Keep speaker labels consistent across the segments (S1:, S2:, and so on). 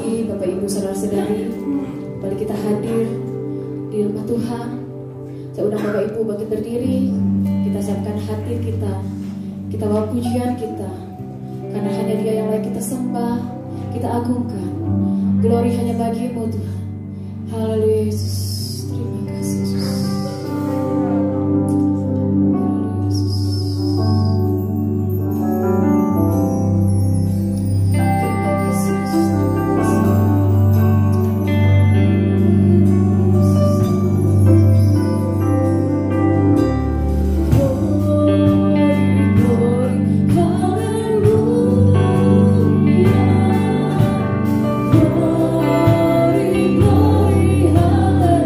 S1: pagi Bapak Ibu saudara-saudari, kembali kita hadir di rumah Tuhan. Saya undang Bapak Ibu bangkit berdiri. Kita siapkan hati kita, kita bawa pujian kita, karena hanya Dia yang layak kita sembah, kita agungkan. Glory hanya bagimu Tuhan. Haleluya Yesus. Terima kasih Yesus.
S2: Glory, glory, hallelujah.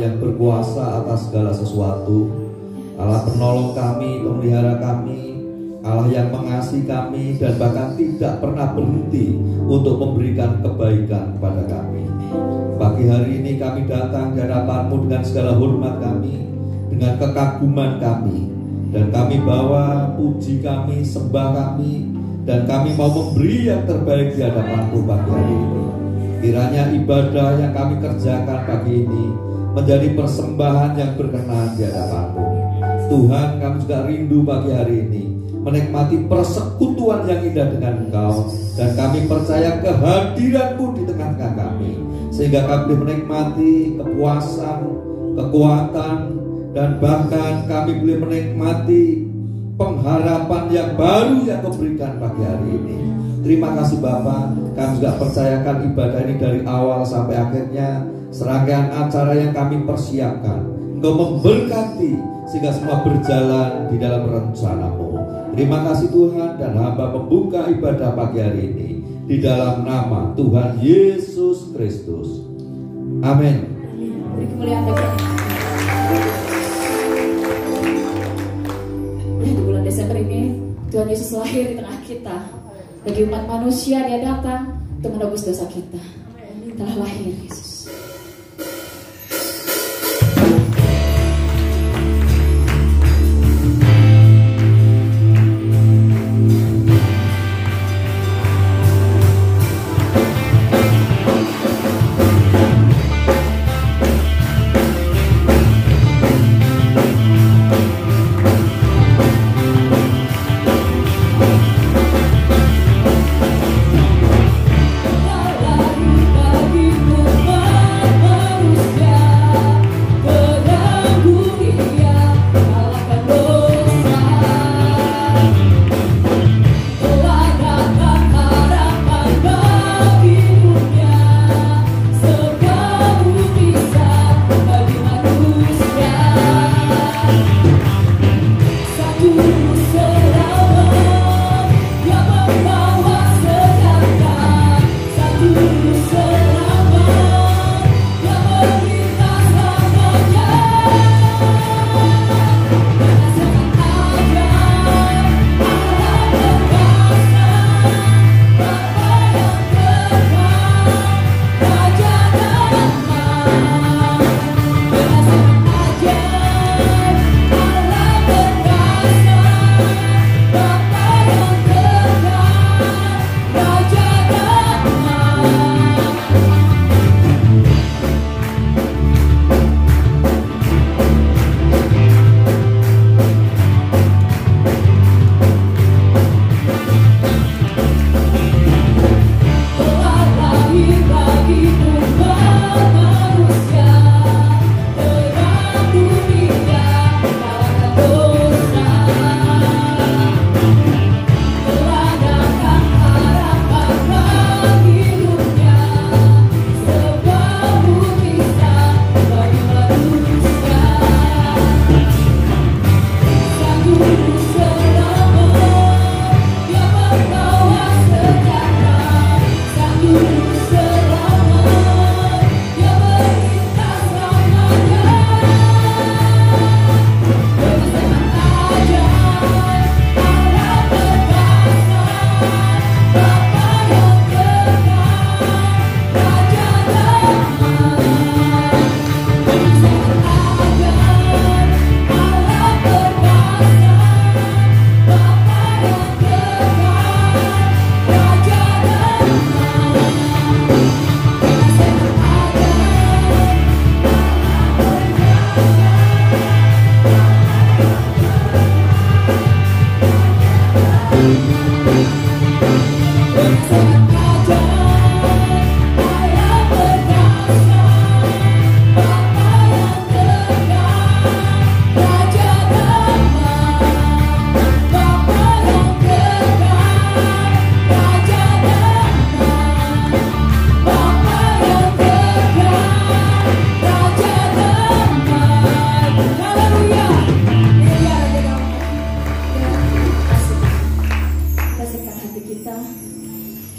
S2: yang berkuasa atas segala sesuatu, Allah penolong kami, pemelihara kami, Allah yang mengasihi kami dan bahkan tidak pernah berhenti untuk memberikan kebaikan kepada kami. Pagi hari ini kami datang di hadapan-Mu dengan segala hormat kami, dengan kekaguman kami, dan kami bawa puji kami, sembah kami, dan kami mau memberi yang terbaik di hadapan-Mu pagi hari ini. Kiranya ibadah yang kami kerjakan pagi ini menjadi persembahan yang berkenan di hadapan-Mu. Tuhan, kami juga rindu pagi hari ini menikmati persekutuan yang indah dengan Engkau, dan kami percaya kehadiran-Mu di tengah-tengah kami, sehingga kami boleh menikmati kepuasan, kekuatan, dan bahkan kami boleh menikmati pengharapan yang baru yang Kau berikan pagi hari ini. Terima kasih Bapa, kami juga percayakan ibadah ini dari awal sampai akhirnya, serangkaian acara yang kami persiapkan, Engkau memberkati sehingga semua berjalan di dalam rencana-Mu. Terima kasih Tuhan, dan hamba membuka ibadah pagi hari ini di dalam nama Tuhan Yesus Kristus. Amin.
S1: Beri kemuliaan bagi di bulan Desember ini Tuhan Yesus lahir di tengah kita. Bagi umat manusia Dia datang untuk menebus dosa kita. Telah lahir Yesus.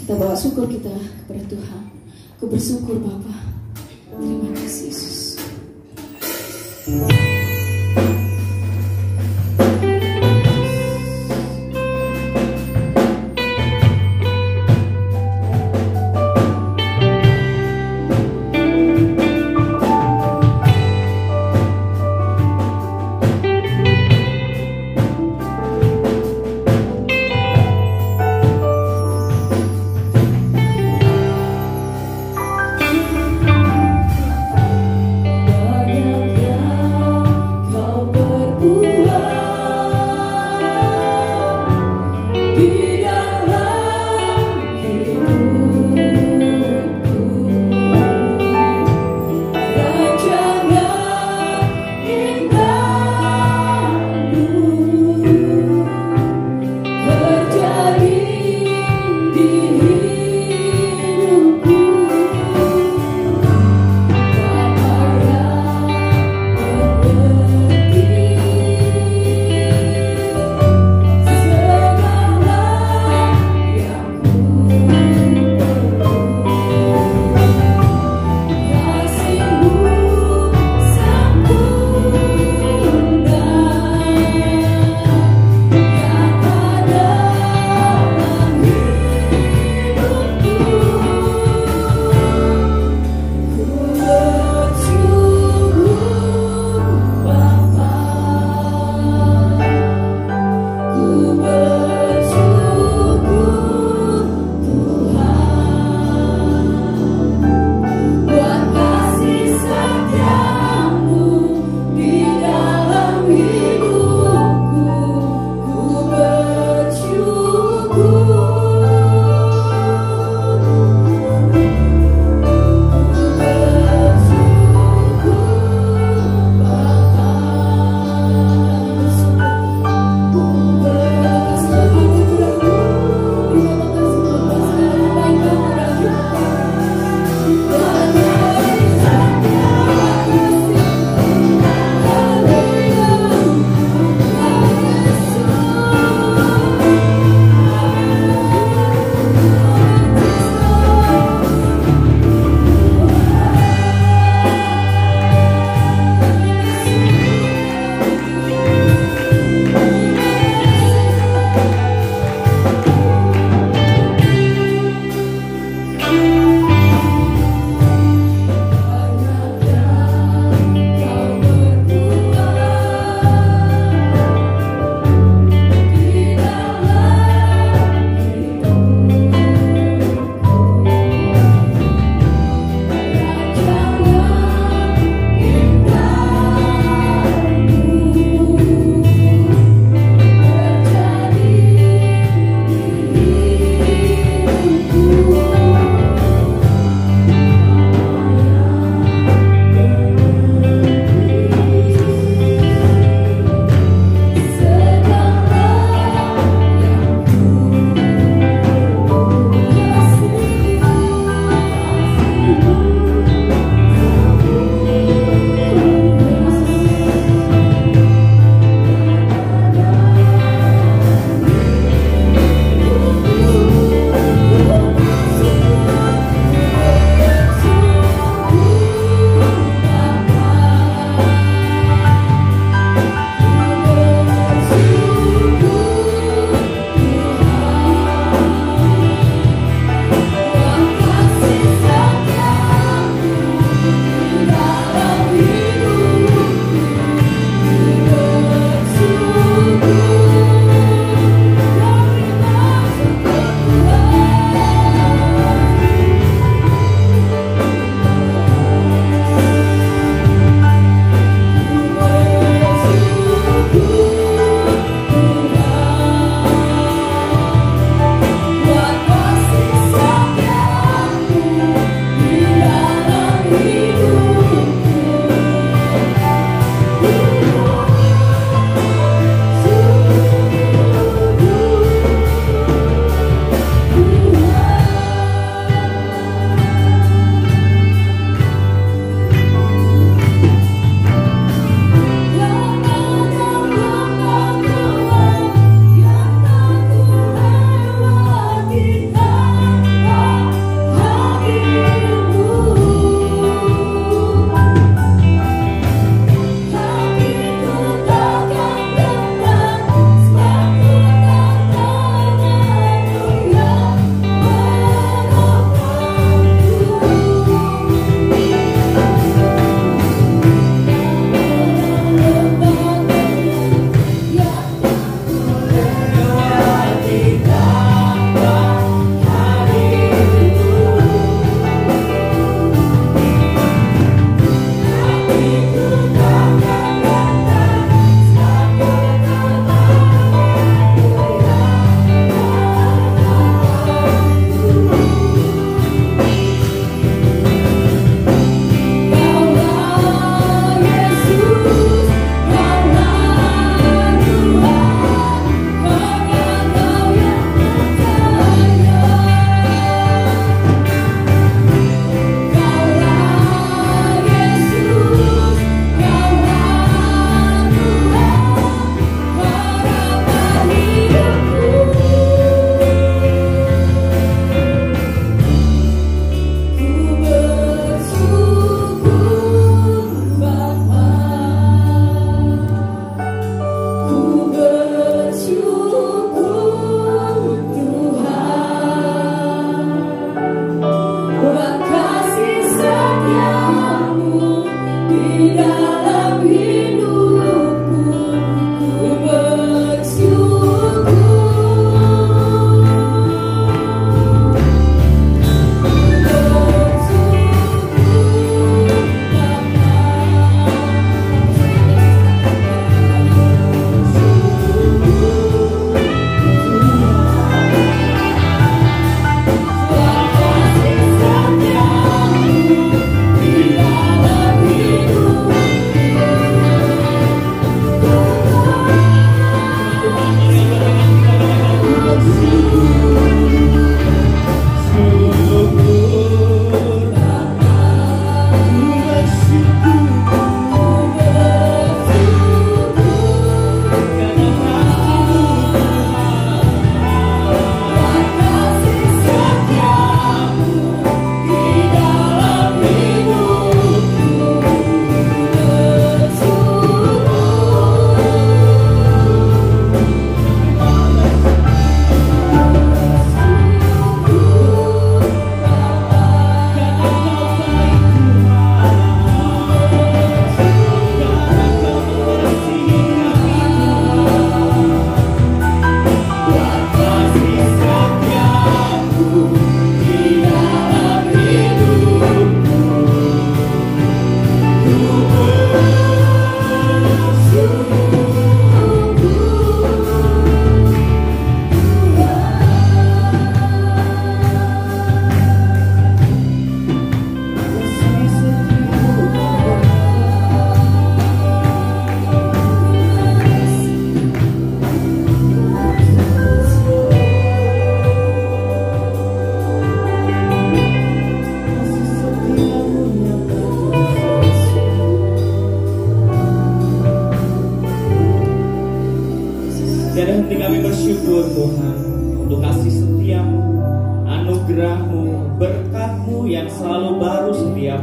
S1: Kita bawa syukur kita kepada Tuhan. Aku bersyukur Bapa. Terima kasih Yesus. Banyak yang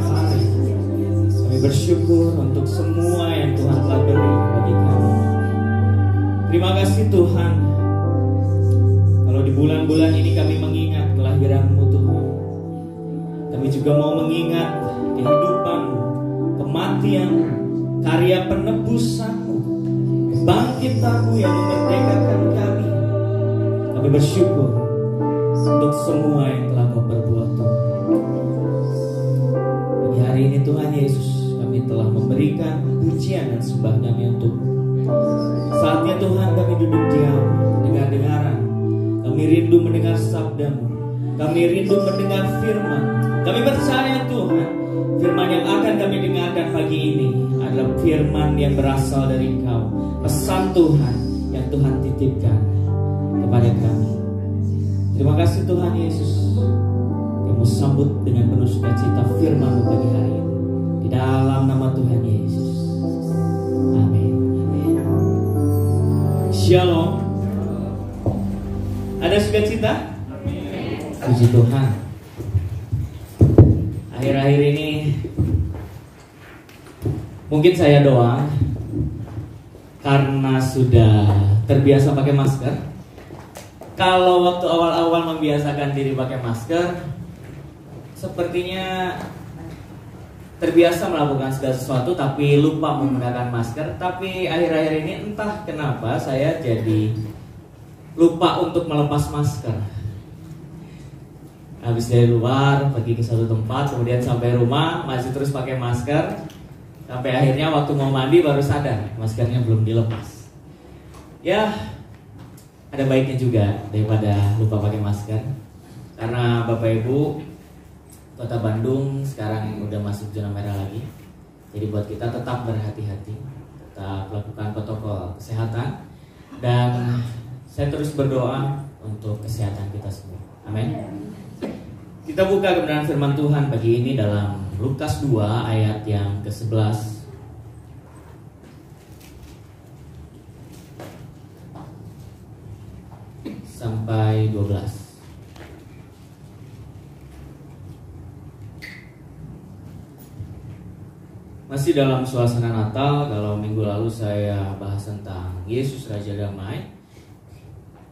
S3: hari. Kami bersyukur untuk semua yang Tuhan telah beri bagi kami. Terima kasih Tuhan. Kalau di bulan-bulan ini kami mengingat kelahiran-Mu Tuhan, kami juga mau mengingat kehidupan-Mu, kematian-Mu, karya penebusan-Mu, kebangkitan-Mu yang memerdekakan kami. Kami bersyukur untuk semua yang telah Kau perbuat Tuhan. Di hari ini Tuhan Yesus, kami telah memberikan pujian dan sembah kami untuk saatnya Tuhan kami duduk diam, dengar-dengaran. Kami rindu mendengar sabda-Mu, kami rindu mendengar firman. Kami percaya Tuhan, firman yang akan kami dengarkan pagi ini adalah firman yang berasal dari Kau, pesan Tuhan yang Tuhan titipkan kepada kami. Terima kasih Tuhan Yesus, Kamu sambut dengan penuh sukacita firman-Mu pagi hari ini. Di dalam nama Tuhan Yesus, amin. Shalom. Ada sukacita? Puji Tuhan. Akhir-akhir ini mungkin saya doang karena sudah terbiasa pakai masker. Kalau waktu awal-awal membiasakan diri pakai masker, sepertinya terbiasa melakukan segala sesuatu tapi lupa menggunakan masker. Tapi akhir-akhir ini entah kenapa saya jadi lupa untuk melepas masker. Habis dari luar pergi ke satu tempat, kemudian sampai rumah masih terus pakai masker, sampai akhirnya waktu mau mandi baru sadar maskernya belum dilepas. Ya, ada baiknya juga daripada lupa pakai masker. Karena Bapak Ibu, Kota Bandung sekarang udah masuk zona merah lagi. Jadi buat kita tetap berhati-hati, tetap lakukan protokol kesehatan, dan saya terus berdoa untuk kesehatan kita semua. Amin. Kita buka kebenaran firman Tuhan pagi ini dalam Lukas 2 ayat yang ke-11 sampai 12. Masih dalam suasana Natal. Kalau minggu lalu saya bahas tentang Yesus Raja Damai,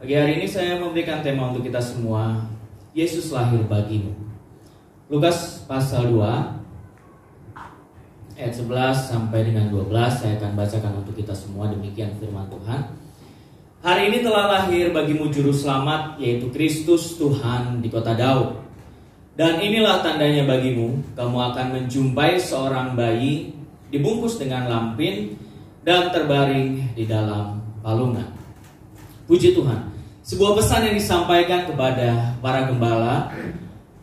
S3: pagi hari ini saya memberikan tema untuk kita semua, Yesus lahir bagimu. Lukas pasal 2 ayat 11 sampai dengan 12 saya akan bacakan untuk kita semua. Demikian firman Tuhan. Hari ini telah lahir bagimu juru selamat, yaitu Kristus Tuhan di kota Daud. Dan inilah tandanya bagimu, kamu akan menjumpai seorang bayi dibungkus dengan lampin dan terbaring di dalam palungan. Puji Tuhan. Sebuah pesan yang disampaikan kepada para gembala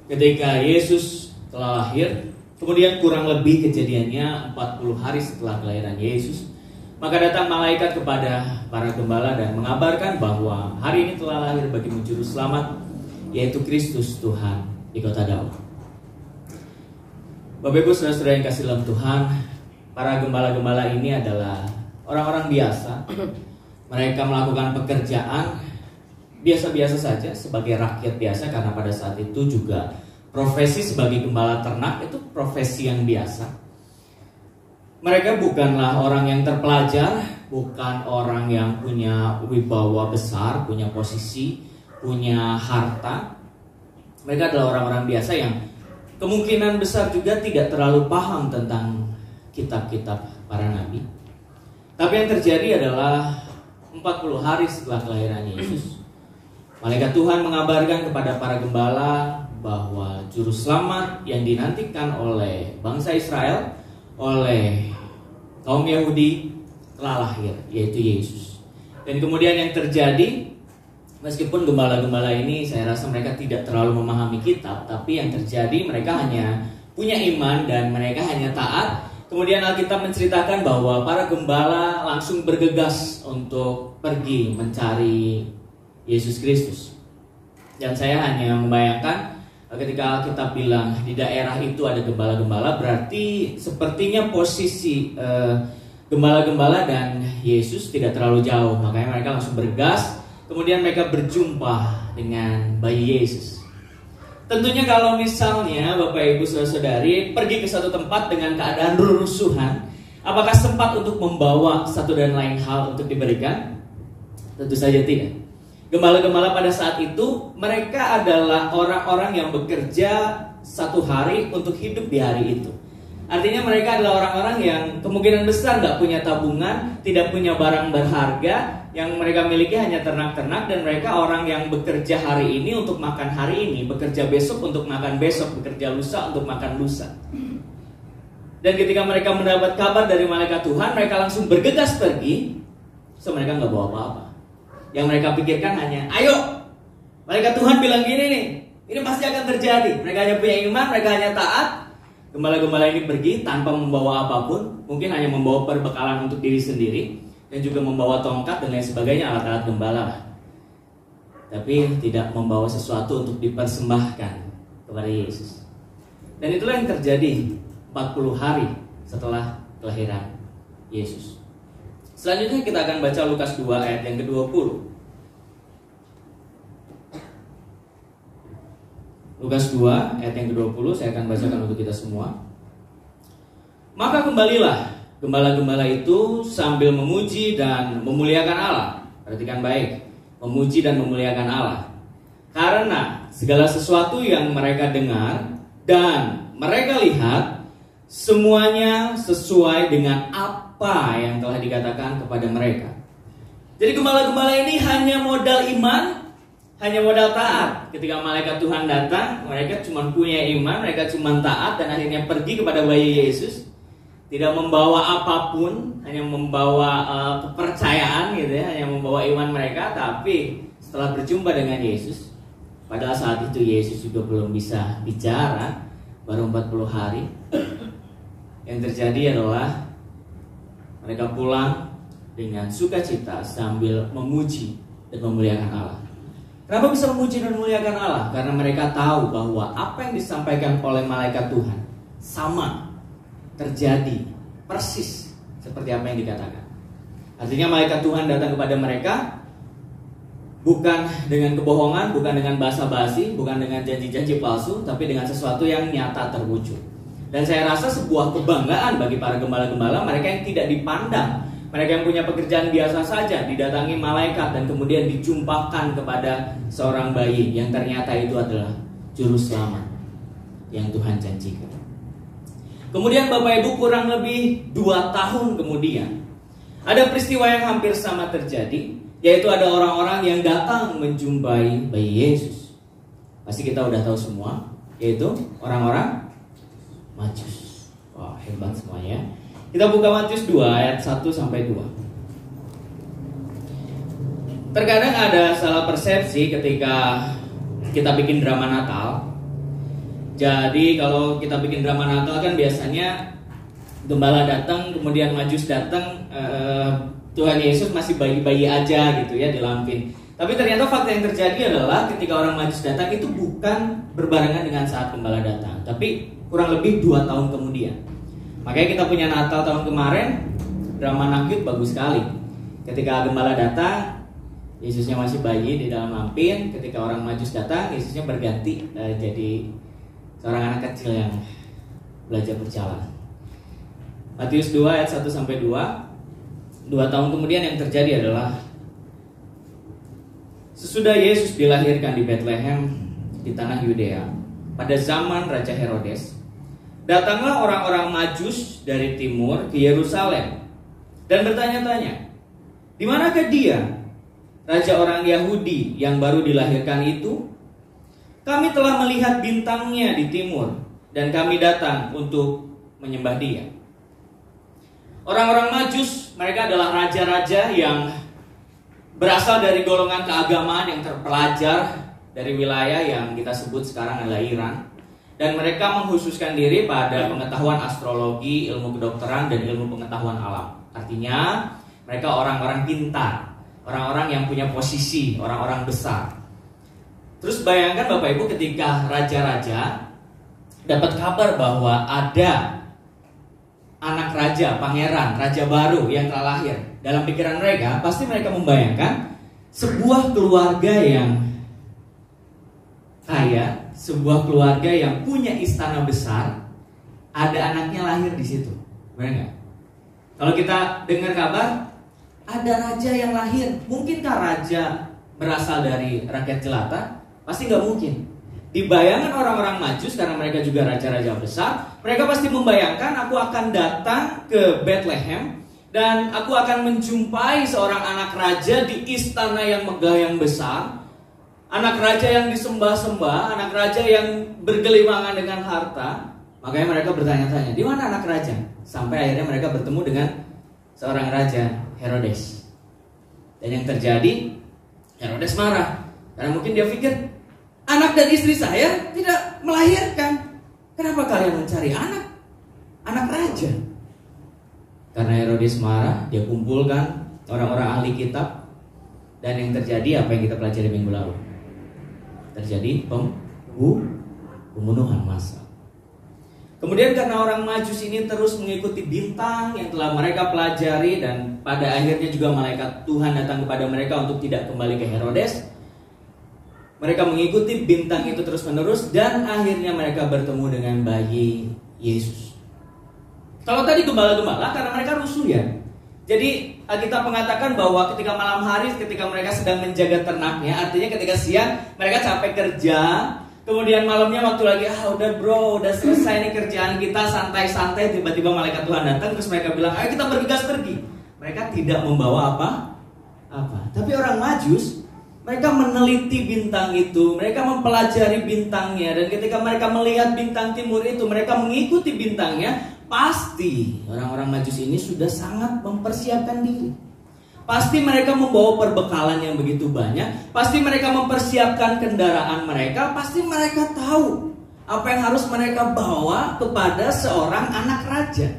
S3: ketika Yesus telah lahir. Kemudian kurang lebih kejadiannya 40 hari setelah kelahiran Yesus, maka datang malaikat kepada para gembala dan mengabarkan bahwa hari ini telah lahir bagimu juru selamat, yaitu Kristus Tuhan di kota Daud. Bapak Ibu saudara-saudara yang kasih dalam Tuhan, para gembala-gembala ini adalah orang-orang biasa. Mereka melakukan pekerjaan biasa-biasa saja sebagai rakyat biasa, karena pada saat itu juga profesi sebagai gembala ternak itu profesi yang biasa. Mereka bukanlah orang yang terpelajar, bukan orang yang punya wibawa besar, punya posisi, punya harta. Mereka adalah orang-orang biasa yang kemungkinan besar juga tidak terlalu paham tentang kitab-kitab para nabi. Tapi yang terjadi adalah 40 hari setelah kelahiran Yesus, malaikat Tuhan mengabarkan kepada para gembala bahwa juru selamat yang dinantikan oleh bangsa Israel, oleh kaum Yahudi telah lahir, yaitu Yesus. Dan kemudian yang terjadi, meskipun gembala-gembala ini saya rasa mereka tidak terlalu memahami kitab, tapi yang terjadi mereka hanya punya iman dan mereka hanya taat. Kemudian Alkitab menceritakan bahwa para gembala langsung bergegas untuk pergi mencari Yesus Kristus. Dan saya hanya membayangkan ketika Alkitab bilang di daerah itu ada gembala-gembala, berarti sepertinya posisi gembala-gembala dan Yesus tidak terlalu jauh. Makanya mereka langsung bergegas. Kemudian mereka berjumpa dengan bayi Yesus. Tentunya kalau misalnya Bapak Ibu Saudara-saudari pergi ke satu tempat dengan keadaan reruntuhan, apakah sempat untuk membawa satu dan lain hal untuk diberikan? Tentu saja tidak. Gembala-gembala pada saat itu mereka adalah orang-orang yang bekerja satu hari untuk hidup di hari itu. Artinya mereka adalah orang-orang yang kemungkinan besar nggak punya tabungan, tidak punya barang berharga, yang mereka miliki hanya ternak-ternak, dan mereka orang yang bekerja hari ini untuk makan hari ini, bekerja besok untuk makan besok, bekerja lusa untuk makan lusa. Dan ketika mereka mendapat kabar dari malaikat Tuhan, mereka langsung bergegas pergi. So mereka nggak bawa apa-apa. Yang mereka pikirkan hanya, ayo, malaikat Tuhan bilang gini nih, ini pasti akan terjadi. Mereka hanya punya iman, mereka hanya taat. Gembala-gembala ini pergi tanpa membawa apapun, mungkin hanya membawa perbekalan untuk diri sendiri, dan juga membawa tongkat dan lain sebagainya, alat-alat gembala. Tapi tidak membawa sesuatu untuk dipersembahkan kepada Yesus. Dan itulah yang terjadi 40 hari setelah kelahiran Yesus. Selanjutnya kita akan baca Lukas 2 ayat yang ke-20. Lukas 2 ayat yang ke-20 saya akan bacakan untuk kita semua. Maka kembalilah gembala-gembala itu sambil memuji dan memuliakan Allah. Perhatikan baik, memuji dan memuliakan Allah. Karena segala sesuatu yang mereka dengar dan mereka lihat, semuanya sesuai dengan apa yang telah dikatakan kepada mereka. Jadi gembala-gembala ini hanya modal iman, hanya modal taat. Ketika malaikat Tuhan datang, mereka cuma punya iman, mereka cuma taat, dan akhirnya pergi kepada bayi Yesus. Tidak membawa apapun, hanya membawa kepercayaan gitu ya, hanya membawa iman mereka. Tapi setelah berjumpa dengan Yesus, padahal saat itu Yesus juga belum bisa bicara, baru 40 hari. Yang terjadi adalah mereka pulang dengan sukacita sambil memuji dan memuliakan Allah. Kenapa bisa memuji dan memuliakan Allah? Karena mereka tahu bahwa apa yang disampaikan oleh malaikat Tuhan sama terjadi persis seperti apa yang dikatakan. Artinya malaikat Tuhan datang kepada mereka bukan dengan kebohongan, bukan dengan basa-basi, bukan dengan janji-janji palsu, tapi dengan sesuatu yang nyata terwujud. Dan saya rasa sebuah kebanggaan bagi para gembala-gembala, mereka yang tidak dipandang, mereka yang punya pekerjaan biasa saja, didatangi malaikat dan kemudian dijumpakan kepada seorang bayi yang ternyata itu adalah juru selamat yang Tuhan janjikan. Kemudian Bapak Ibu, kurang lebih 2 tahun kemudian ada peristiwa yang hampir sama terjadi, yaitu ada orang-orang yang datang menjumpai bayi Yesus. Pasti kita udah tahu semua, yaitu orang-orang Majus. Wah, hebat semuanya. Kita buka Matius 2 ayat 1 sampai 2. Terkadang ada salah persepsi ketika kita bikin drama Natal. Jadi kalau kita bikin drama Natal kan biasanya gembala datang, kemudian Majus datang, Tuhan Yesus masih bayi-bayi aja gitu ya dilampin. Tapi ternyata fakta yang terjadi adalah ketika orang Majus datang itu bukan berbarengan dengan saat gembala datang, tapi kurang lebih 2 tahun kemudian. Makanya kita punya Natal tahun kemarin, drama Nakyut bagus sekali. Ketika gembala datang, Yesusnya masih bayi di dalam lampin. Ketika orang Majus datang, Yesusnya berganti jadi seorang anak kecil yang belajar berjalan. Matius 2 ayat 1 sampai 2. 2 tahun kemudian yang terjadi adalah sesudah Yesus dilahirkan di Bethlehem di tanah Yudea pada zaman Raja Herodes, datanglah orang-orang Majus dari timur ke Yerusalem dan bertanya-tanya, "Di manakah dia, raja orang Yahudi yang baru dilahirkan itu? Kami telah melihat bintangnya di timur dan kami datang untuk menyembah dia." Orang-orang Majus, mereka adalah raja-raja yang berasal dari golongan keagamaan yang terpelajar dari wilayah yang kita sebut sekarang adalah Iran. Dan mereka mengkhususkan diri pada pengetahuan astrologi, ilmu kedokteran, dan ilmu pengetahuan alam. Artinya mereka orang-orang pintar, orang-orang yang punya posisi, orang-orang besar. Terus bayangkan Bapak Ibu ketika raja-raja dapat kabar bahwa ada anak raja, pangeran, raja baru yang telah lahir. Dalam pikiran mereka, pasti mereka membayangkan sebuah keluarga yang kaya, sebuah keluarga yang punya istana besar, ada anaknya lahir di situ. Benar nggak? Kalau kita dengar kabar, ada raja yang lahir. Mungkinkah raja berasal dari rakyat jelata? Pasti nggak mungkin. Di bayangan orang-orang Majus, karena mereka juga raja-raja besar, mereka pasti membayangkan, aku akan datang ke Bethlehem dan aku akan menjumpai seorang anak raja di istana yang megah yang besar, anak raja yang disembah-sembah, anak raja yang bergelimangan dengan harta. Makanya mereka bertanya-tanya, di mana anak raja? Sampai akhirnya mereka bertemu dengan seorang raja, Herodes. Dan yang terjadi, Herodes marah karena mungkin dia pikir, anak dan istri saya tidak melahirkan. Kenapa kalian mencari anak raja? Karena Herodes marah, dia kumpulkan orang-orang ahli kitab. Dan yang terjadi apa yang kita pelajari minggu lalu? Terjadi pembunuhan massal. Kemudian karena orang Majus ini terus mengikuti bintang yang telah mereka pelajari, dan pada akhirnya juga malaikat Tuhan datang kepada mereka untuk tidak kembali ke Herodes. Mereka mengikuti bintang itu terus menerus, dan akhirnya mereka bertemu dengan bayi Yesus. Kalau tadi gembala-gembala karena mereka rusuh ya. Jadi Alkitab mengatakan bahwa ketika malam hari, ketika mereka sedang menjaga ternaknya, artinya ketika siang mereka capek kerja, kemudian malamnya waktu lagi, udah bro, udah selesai nih kerjaan kita, santai-santai, tiba-tiba malaikat Tuhan datang, terus mereka bilang, ayo kita bergegas pergi. Mereka tidak membawa apa. Tapi orang Majus, mereka meneliti bintang itu, mereka mempelajari bintangnya, dan ketika mereka melihat bintang timur itu, mereka mengikuti bintangnya. Pasti orang-orang Majus ini sudah sangat mempersiapkan diri. Pasti mereka membawa perbekalan yang begitu banyak. Pasti mereka mempersiapkan kendaraan mereka. Pasti mereka tahu apa yang harus mereka bawa kepada seorang anak raja.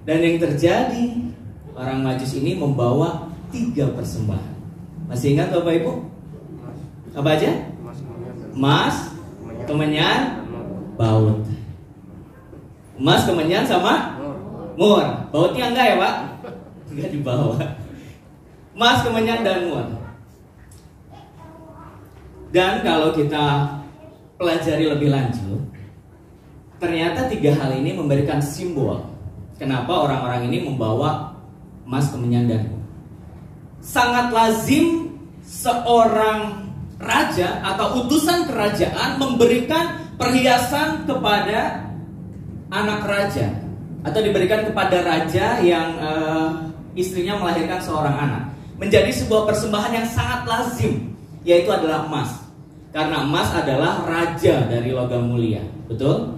S3: Dan yang terjadi, orang Majus ini membawa 3 persembahan. Masih ingat Bapak Ibu? Apa aja? Emas, kemenyan, baut. Emas, kemenyan, sama mur. Bautnya enggak ya Pak? Enggak dibawa. Emas, kemenyan, dan mur. Dan kalau kita pelajari lebih lanjut, ternyata 3 hal ini memberikan simbol kenapa orang-orang ini membawa emas, kemenyan, dan mur. Sangat lazim seorang raja atau utusan kerajaan memberikan perhiasan kepada anak raja, atau diberikan kepada raja yang istrinya melahirkan seorang anak. Menjadi sebuah persembahan yang sangat lazim, yaitu adalah emas. Karena emas adalah raja dari logam mulia. Betul?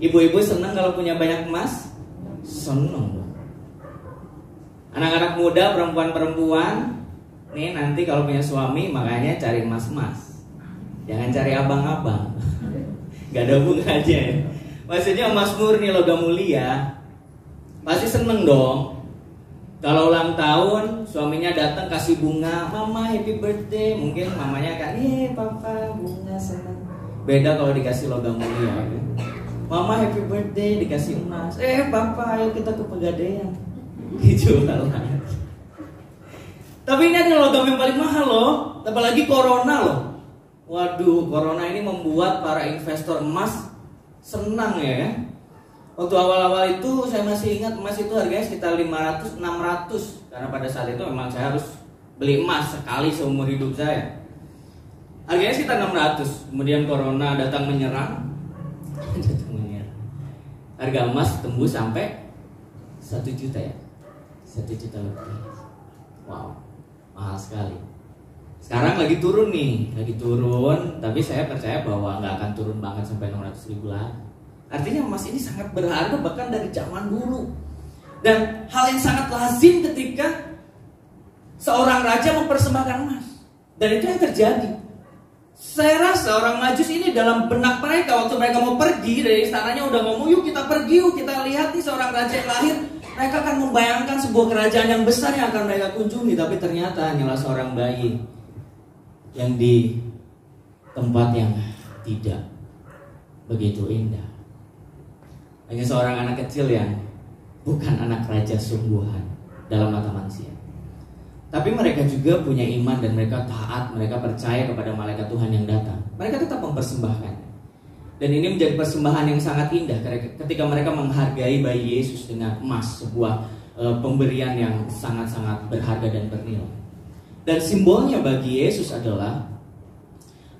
S3: Ibu-ibu senang kalau punya banyak emas? Senang. Anak-anak muda, perempuan-perempuan, nih nanti kalau punya suami makanya cari emas-emas. Jangan cari abang-abang. Gak ada hubungannya. Maksudnya emas murni logam mulia. Pasti seneng dong. Kalau ulang tahun, suaminya datang kasih bunga, mama happy birthday. Mungkin mamanya kan, papa bunga seneng. Beda kalau dikasih logam mulia. Mama happy birthday, dikasih emas. Papa ayo kita ke Pegadaian. Gitu lah. Tapi ini adalah logam yang paling mahal loh. Apalagi corona loh. Waduh, corona ini membuat para investor emas senang ya. Waktu awal-awal itu saya masih ingat emas itu harganya sekitar 500-600. Karena pada saat itu memang saya harus beli emas sekali seumur hidup saya. Harganya sekitar 600. Kemudian corona datang menyerang. Harga emas tembus sampai 1 juta ya. 1 juta lebih. Wow, mahal sekali. Sekarang lagi turun nih, tapi saya percaya bahwa nggak akan turun banget sampai 600.000 lagi. Artinya emas ini sangat berharga bahkan dari zaman dulu. Dan hal yang sangat lazim ketika seorang raja mempersembahkan emas. Dan itu yang terjadi. Saya rasa orang Majus ini dalam benak mereka waktu mereka mau pergi dari istananya udah ngomong, yuk kita pergi, yuk kita lihat nih seorang raja yang lahir. Mereka akan membayangkan sebuah kerajaan yang besar yang akan mereka kunjungi, tapi ternyata hanyalah seorang bayi yang di tempat yang tidak begitu indah. Hanya seorang anak kecil yang bukan anak raja sungguhan dalam mata manusia. Tapi mereka juga punya iman dan mereka taat, mereka percaya kepada malaikat Tuhan yang datang. Mereka tetap mempersembahkan. Dan ini menjadi persembahan yang sangat indah ketika mereka menghargai bayi Yesus dengan emas, sebuah pemberian yang sangat-sangat berharga dan bernilai. Dan simbolnya bagi Yesus adalah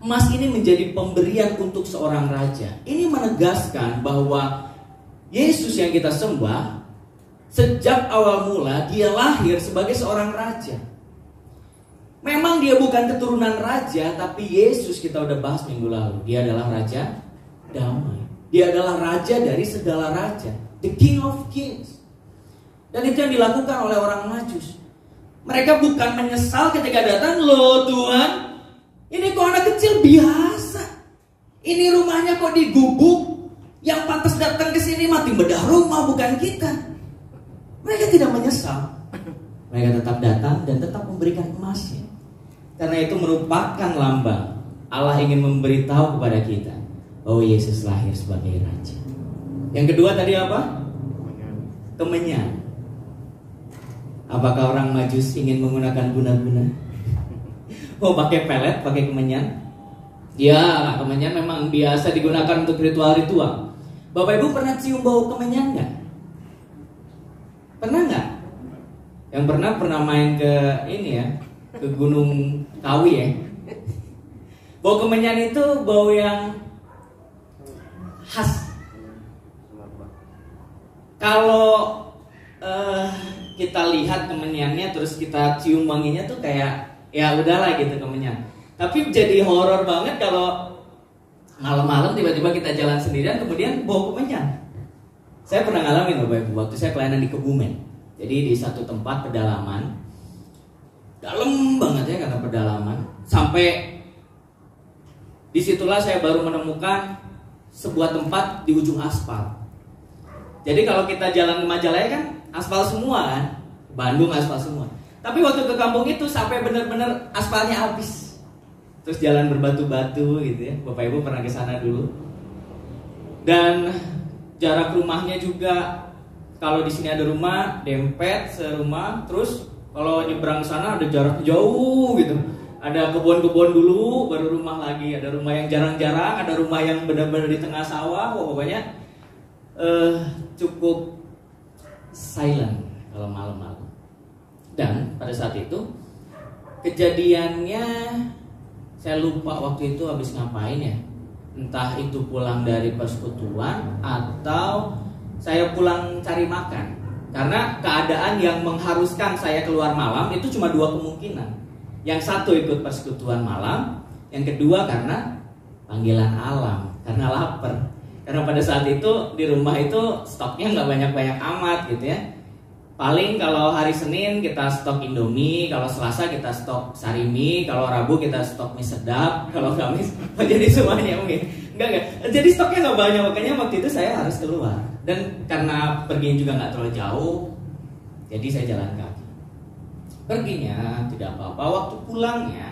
S3: emas ini menjadi pemberian untuk seorang raja. Ini menegaskan bahwa Yesus yang kita sembah, sejak awal mula dia lahir sebagai seorang raja. Memang dia bukan keturunan raja, tapi Yesus kita udah bahas minggu lalu, dia adalah raja damai. Dia adalah raja dari segala raja, the King of Kings. Dan itu yang dilakukan oleh orang Majus. Mereka bukan menyesal ketika datang, loh Tuhan, ini kok anak kecil biasa. Ini rumahnya kok digubuk, yang pantas datang ke sini mati bedah rumah bukan kita. Mereka tidak menyesal. Mereka tetap datang dan tetap memberikan emasnya. Karena itu merupakan lambang Allah ingin memberitahu kepada kita bahwa Yesus lahir sebagai raja. Yang kedua tadi apa? Kemenyan. Apakah orang Majus ingin menggunakan guna-guna? Oh, pakai pelet, pakai kemenyan? Ya, kemenyan memang biasa digunakan untuk ritual-ritual. Bapak Ibu pernah cium bau kemenyan nggak? Pernah nggak? Yang pernah main ke ini ya, ke Gunung Kawi ya. Bau kemenyan itu bau yang khas. Kalau kita lihat kemenyannya terus kita cium wanginya tuh kayak ya udahlah gitu kemenyan. Tapi jadi horor banget kalau malam-malam tiba-tiba kita jalan sendirian kemudian bau kemenyan. Saya pernah ngalamin Bapak Ibu waktu saya pelayanan di Kebumen. Jadi di satu tempat pedalaman, dalam banget ya karena pedalaman. Sampai disitulah saya baru menemukan sebuah tempat di ujung aspal. Jadi kalau kita jalan ke Majalaya kan aspal semua kan, Bandung aspal semua. Tapi waktu ke kampung itu sampai benar-benar aspalnya habis. Terus jalan berbatu-batu gitu ya. Bapak Ibu pernah ke sana dulu. Dan jarak rumahnya juga, kalau di sini ada rumah dempet serumah, terus kalau nyebrang sana ada jarak jauh gitu. Ada kebun-kebun dulu, baru rumah lagi. Ada rumah yang jarang-jarang, ada rumah yang benar-benar di tengah sawah. Pokoknya cukup silent kalau malam-malam. Dan pada saat itu kejadiannya saya lupa waktu itu habis ngapain ya. Entah itu pulang dari persekutuan atau saya pulang cari makan. Karena keadaan yang mengharuskan saya keluar malam itu cuma dua kemungkinan. Yang satu ikut persekutuan malam, yang kedua karena panggilan alam, karena lapar. Karena pada saat itu di rumah itu stoknya nggak banyak-banyak amat gitu ya. Paling kalau hari Senin kita stok Indomie, kalau Selasa kita stok Sarimi, kalau Rabu kita stok mie sedap, kalau Kamis jadi semuanya mungkin. Enggak. Jadi stoknya nggak banyak, makanya waktu itu saya harus keluar. Dan karena perginya juga nggak terlalu jauh, jadi saya jalan kaki. Perginya tidak apa-apa, waktu pulangnya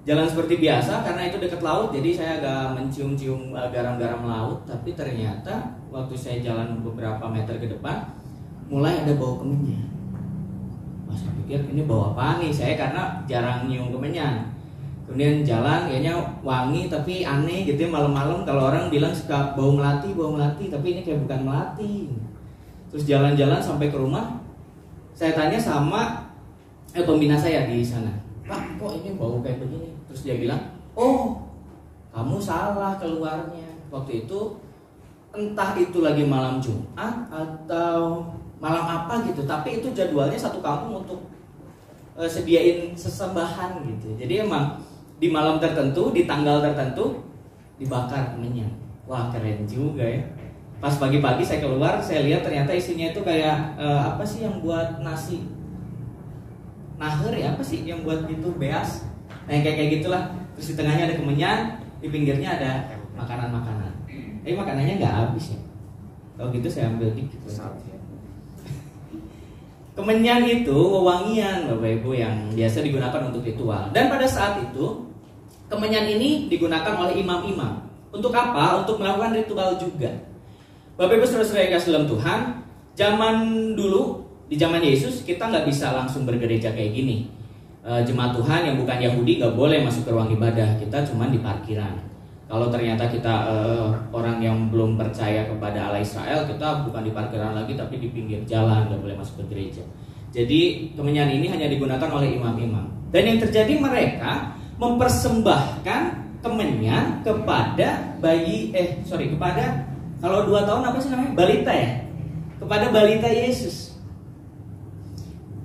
S3: jalan seperti biasa karena itu dekat laut, jadi saya agak mencium-cium garam-garam laut. Tapi ternyata waktu saya jalan beberapa meter ke depan, mulai ada bau kemenyan. Wah, saya pikir ini bau apa nih? Saya karena jarang nyium kemenyan. Kemudian jalan, kayaknya wangi tapi aneh gitu ya, malam-malam kalau orang bilang suka bau melati, tapi ini kayak bukan melati. Terus jalan-jalan sampai ke rumah, saya tanya sama pembina saya di sana, Pak, kok ini bau kayak begini? Terus dia bilang, oh, kamu salah keluarnya. Waktu itu entah itu lagi malam Jumat atau malam apa gitu, tapi itu jadwalnya satu kampung untuk sediain sesembahan gitu. Jadi emang di malam tertentu, di tanggal tertentu dibakar kemenyan. Wah, keren juga ya. Pas pagi-pagi saya keluar, saya lihat ternyata isinya itu kayak apa sih yang buat nasi naher ya, apa sih yang buat gitu beas. Nah, kayak gitulah. Terus di tengahnya ada kemenyan, di pinggirnya ada makanan-makanan. Makanannya nggak habis ya. Kalau gitu saya ambil dikit. Kemenyan itu wewangian Bapak Ibu yang biasa digunakan untuk ritual. Dan pada saat itu kemenyan ini digunakan oleh imam-imam. Untuk apa? Untuk melakukan ritual juga. Bapak Ibu saudara-saudara yang kasih dalam Tuhan, zaman dulu Di zaman Yesus kita nggak bisa langsung bergereja kayak gini. Jemaat Tuhan yang bukan Yahudi nggak boleh masuk ke ruang ibadah, kita cuma di parkiran. Kalau ternyata kita orang yang belum percaya kepada Allah Israel, kita bukan di parkiran lagi tapi di pinggir jalan, nggak boleh masuk ke gereja. Jadi kemenyan ini hanya digunakan oleh imam-imam. Dan yang terjadi mereka mempersembahkan kemenyan kepada kepada kalau 2 tahun apa sih namanya? Balita ya? Kepada balita Yesus.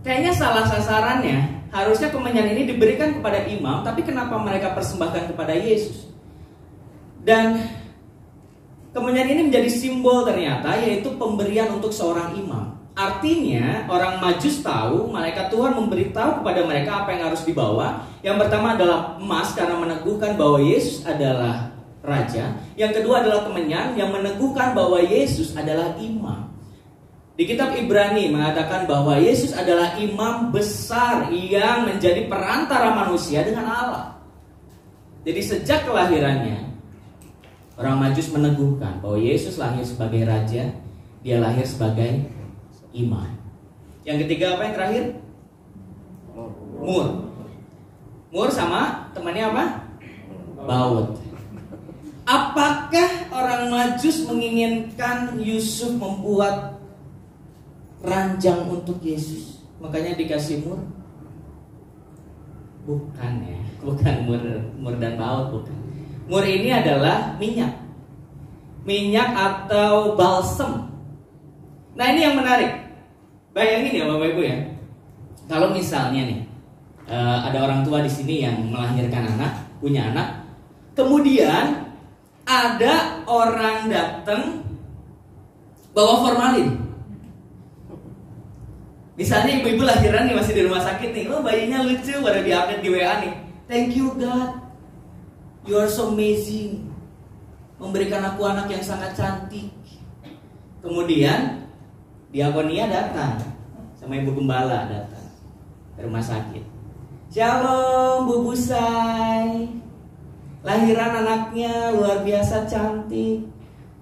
S3: Kayaknya salah sasarannya. Harusnya kemenyan ini diberikan kepada imam, tapi kenapa mereka persembahkan kepada Yesus? Dan kemenyan ini menjadi simbol ternyata, yaitu pemberian untuk seorang imam. Artinya orang Majus tahu, malaikat Tuhan memberitahu kepada mereka apa yang harus dibawa. Yang pertama adalah emas karena meneguhkan bahwa Yesus adalah raja. Yang kedua adalah kemenyan yang meneguhkan bahwa Yesus adalah imam. Di kitab Ibrani mengatakan bahwa Yesus adalah imam besar yang menjadi perantara manusia dengan Allah. Jadi sejak kelahirannya, orang Majus meneguhkan bahwa Yesus lahir sebagai raja, dia lahir sebagai imam. Yang ketiga apa yang terakhir? Mur. Mur sama temannya apa? Baut. Apakah orang Majus menginginkan Yusuf membuat ranjang untuk Yesus, makanya dikasih mur? Bukan ya, bukan mur dan baut, bukan. Mur ini adalah minyak atau balsem. Nah ini yang menarik. Bayangin ya Bapak Ibu ya, kalau misalnya nih ada orang tua di sini yang melahirkan anak, punya anak, kemudian ada orang datang bawa formalin. Misalnya ibu-ibu lahiran nih masih di rumah sakit nih, bayinya lucu, baru di-update di WA nih. Thank you God, you are so amazing, memberikan aku anak yang sangat cantik. Kemudian diakonia datang, sama ibu gembala datang ke rumah sakit. Shalom Bu Busai, lahiran anaknya luar biasa cantik,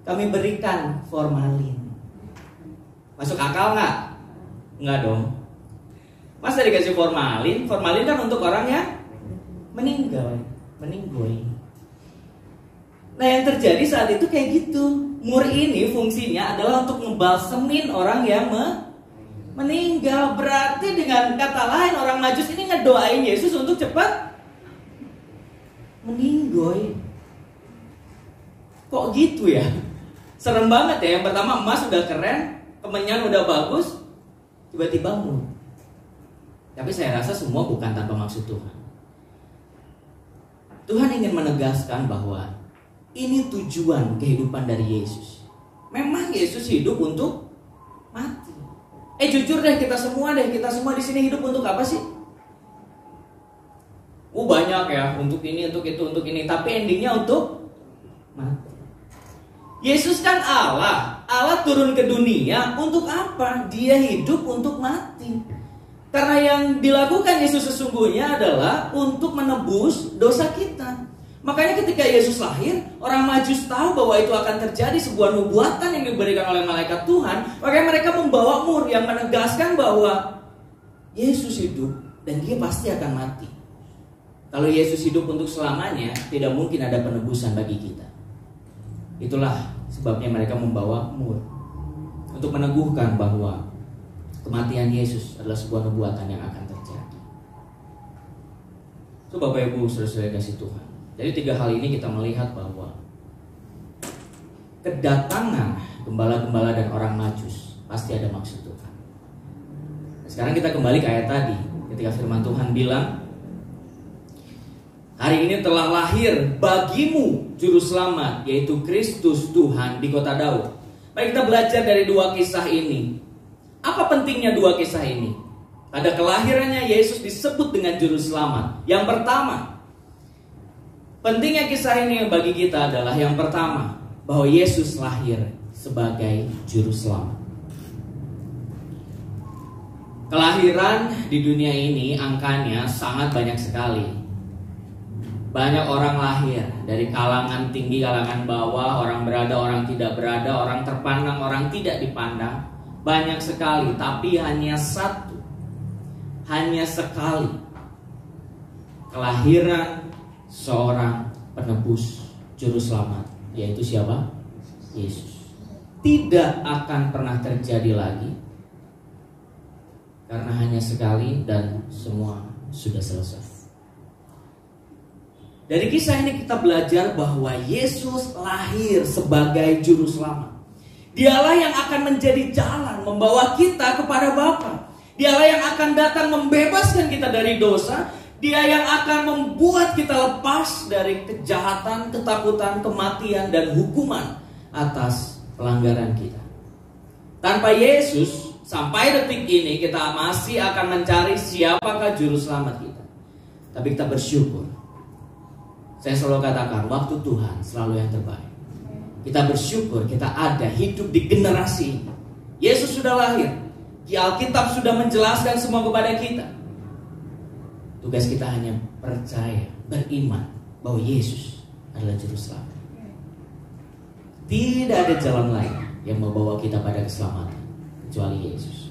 S3: kami berikan formalin. Masuk akal nggak? Enggak dong. Masa dikasih formalin? Formalin kan untuk orang yang meninggal. Nah yang terjadi saat itu kayak gitu. Mur ini fungsinya adalah untuk ngebalsemin orang yang meninggal. Berarti dengan kata lain orang Majus ini ngedoain Yesus untuk cepat meninggoy. Kok gitu ya? Serem banget ya. Yang pertama emas udah keren, kemenyan udah bagus, tiba-tiba mur. Tapi saya rasa semua bukan tanpa maksud Tuhan. Tuhan ingin menegaskan bahwa ini tujuan kehidupan dari Yesus. Memang Yesus hidup untuk mati. Jujur deh, kita semua di sini hidup untuk apa sih? Banyak ya, untuk ini, untuk itu, untuk ini. Tapi endingnya untuk mati. Yesus kan Allah. Allah turun ke dunia untuk apa? Dia hidup untuk mati. Karena yang dilakukan Yesus sesungguhnya adalah untuk menebus dosa kita. Makanya ketika Yesus lahir, orang Majus tahu bahwa itu akan terjadi, sebuah nubuatan yang diberikan oleh malaikat Tuhan. Makanya mereka membawa mur yang menegaskan bahwa Yesus hidup dan dia pasti akan mati. Kalau Yesus hidup untuk selamanya, tidak mungkin ada penebusan bagi kita. Itulah sebabnya mereka membawa mur untuk meneguhkan bahwa kematian Yesus adalah sebuah nubuatan yang akan terjadi. So Bapak Ibu saudara-saudara kasih Tuhan. Jadi 3 hal ini kita melihat bahwa kedatangan gembala-gembala dan orang Majus pasti ada maksud Tuhan. Sekarang kita kembali ke ayat tadi, ketika firman Tuhan bilang, hari ini telah lahir bagimu juru selamat, yaitu Kristus Tuhan di kota Daud. Baik, kita belajar dari 2 kisah ini. Apa pentingnya 2 kisah ini? Pada kelahirannya Yesus disebut dengan juru selamat. Yang pertama, pentingnya kisah ini bagi kita adalah yang pertama, bahwa Yesus lahir sebagai juru selamat. Kelahiran di dunia ini angkanya sangat banyak sekali. Banyak orang lahir dari kalangan tinggi, kalangan bawah, orang berada, orang tidak berada, orang terpandang, orang tidak dipandang. banyak sekali, tapi hanya satu, hanya sekali kelahiran seorang penebus juru selamat, yaitu siapa? Yesus. Tidak akan pernah terjadi lagi, karena hanya sekali dan semua sudah selesai. Dari kisah ini kita belajar bahwa Yesus lahir sebagai juru selamat. Dialah yang akan menjadi jalan membawa kita kepada Bapa. Dialah yang akan datang membebaskan kita dari dosa. Dia yang akan membuat kita lepas dari kejahatan, ketakutan, kematian, dan hukuman atas pelanggaran kita. Tanpa Yesus, sampai detik ini kita masih akan mencari siapakah juru selamat kita. Tapi kita bersyukur. Saya selalu katakan, waktu Tuhan selalu yang terbaik. Kita bersyukur kita ada hidup di generasi ini. Yesus sudah lahir. Di Alkitab sudah menjelaskan semua kepada kita. Tugas kita hanya percaya, beriman bahwa Yesus adalah juru selamat. Tidak ada jalan lain yang membawa kita pada keselamatan kecuali Yesus.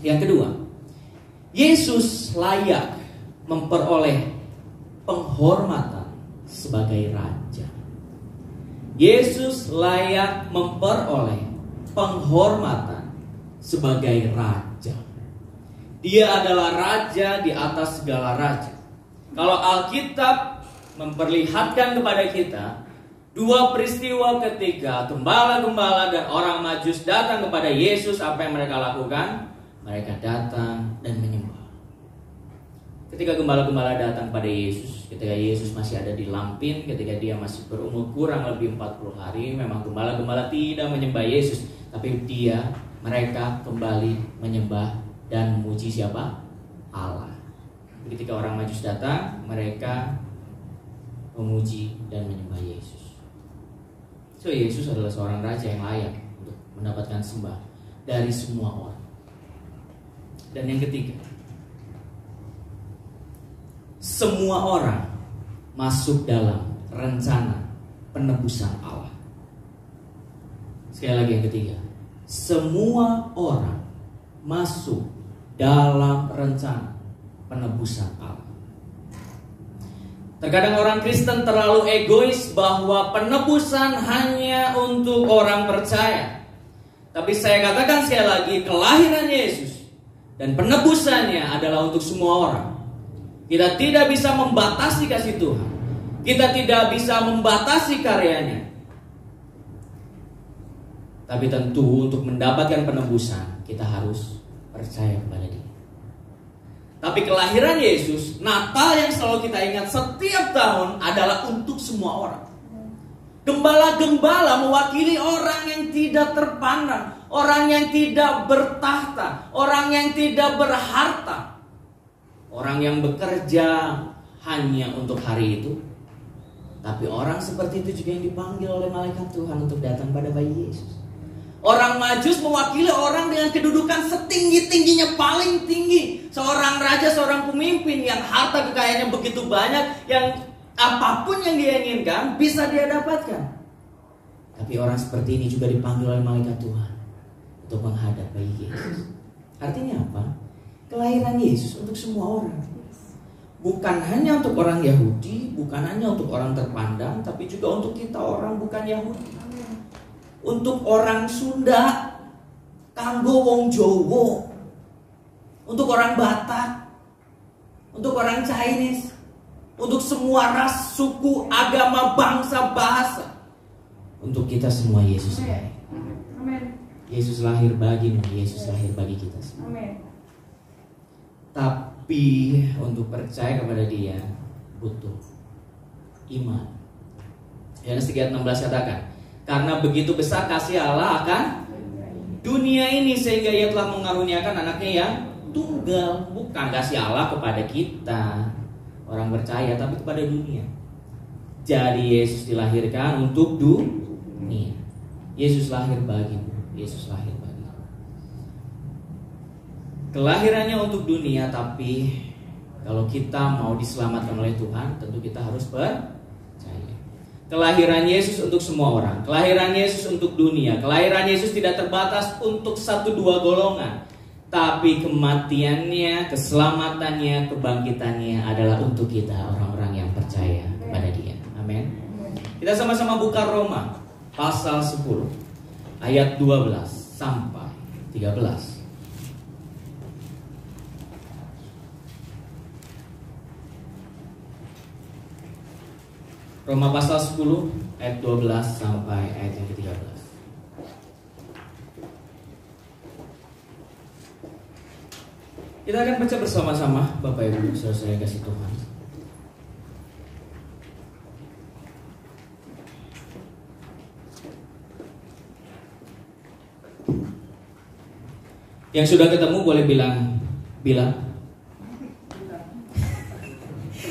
S3: Yang kedua, Yesus layak memperoleh penghormatan sebagai raja. Yesus layak memperoleh penghormatan sebagai raja. Dia adalah raja di atas segala raja. Kalau Alkitab memperlihatkan kepada kita dua peristiwa ketika gembala-gembala dan orang Majus datang kepada Yesus, apa yang mereka lakukan? Mereka datang dan menyembah. Ketika gembala-gembala datang pada Yesus, ketika Yesus masih ada di Lampin, ketika dia masih berumur kurang lebih 40 hari, memang gembala-gembala tidak menyembah Yesus, tapi mereka kembali menyembah dan memuji siapa? Allah. Ketika orang Majus datang, mereka memuji dan menyembah Yesus. So Yesus adalah seorang raja yang layak untuk mendapatkan sembah dari semua orang. Dan yang ketiga, semua orang masuk dalam rencana penebusan Allah. Sekali lagi yang ketiga, semua orang masuk dalam rencana penebusan Allah. Terkadang orang Kristen terlalu egois bahwa penebusan hanya untuk orang percaya. Tapi saya katakan sekali lagi, kelahiran Yesus dan penebusannya adalah untuk semua orang. Kita tidak bisa membatasi kasih Tuhan. Kita tidak bisa membatasi karyanya. Tapi tentu untuk mendapatkan penebusan, kita harus percaya kepada Dia. Tapi kelahiran Yesus, Natal yang selalu kita ingat setiap tahun adalah untuk semua orang. Gembala-gembala mewakili orang yang tidak terpandang, orang yang tidak bertahta, orang yang tidak berharta, orang yang bekerja hanya untuk hari itu. Tapi orang seperti itu juga yang dipanggil oleh malaikat Tuhan untuk datang pada bayi Yesus. Orang Majus mewakili orang dengan kedudukan setinggi-tingginya, paling tinggi. Seorang raja, seorang pemimpin yang harta kekayaannya begitu banyak, yang apapun yang dia inginkan bisa dia dapatkan. Tapi orang seperti ini juga dipanggil oleh malaikat Tuhan untuk menghadap bayi Yesus. Artinya apa? Kelahiran Yesus untuk semua orang. Bukan hanya untuk orang Yahudi, bukan hanya untuk orang terpandang, tapi juga untuk kita orang bukan Yahudi. Untuk orang Sunda, kanggo wong Jowo, untuk orang Batak, untuk orang Chinese, untuk semua ras, suku, agama, bangsa, bahasa. Untuk kita semua Yesus lahir. Yesus lahir bagimu, Yesus lahir bagi kita semua. Tapi untuk percaya kepada Dia butuh iman. Yohanes 3:16 katakan, karena begitu besar kasih Allah akan dunia ini sehingga Ia telah mengaruniakan anaknya yang tunggal. Bukan kasih Allah kepada kita orang percaya, tapi kepada dunia. Jadi Yesus dilahirkan untuk dunia. Yesus lahir bagimu, Yesus lahir bagimu. Kelahirannya untuk dunia, tapi kalau kita mau diselamatkan oleh Tuhan, tentu kita harus percaya. Kelahiran Yesus untuk semua orang, kelahiran Yesus untuk dunia, kelahiran Yesus tidak terbatas untuk 1-2 golongan, tapi kematiannya, keselamatannya, kebangkitannya adalah untuk kita, orang-orang yang percaya kepada Dia. Amin. Kita sama-sama buka Roma pasal 10 ayat 12 sampai 13. Roma pasal 10 ayat 12 sampai ayat yang ke-13. Kita akan baca bersama-sama, Bapak Ibu, saudara-saudara yang kasih Tuhan. Yang sudah ketemu boleh bilang.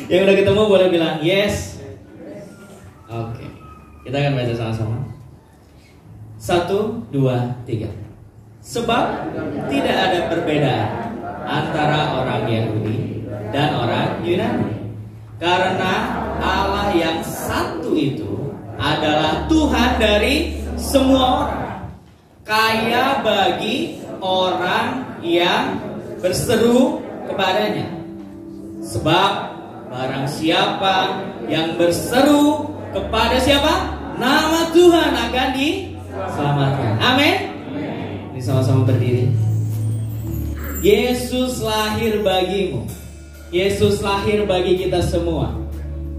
S3: Yang sudah ketemu boleh bilang yes. Oke, kita akan baca sama-sama. 1, 2, 3. Sebab tidak ada perbedaan antara orang Yahudi dan orang Yunani, karena Allah yang satu itu adalah Tuhan dari semua orang, kaya bagi orang yang berseru kepadanya. Sebab barang siapa yang berseru kepada siapa? Nama Tuhan akan diselamatkan. Amin. Ini sama-sama berdiri. Yesus lahir bagimu. Yesus lahir bagi kita semua.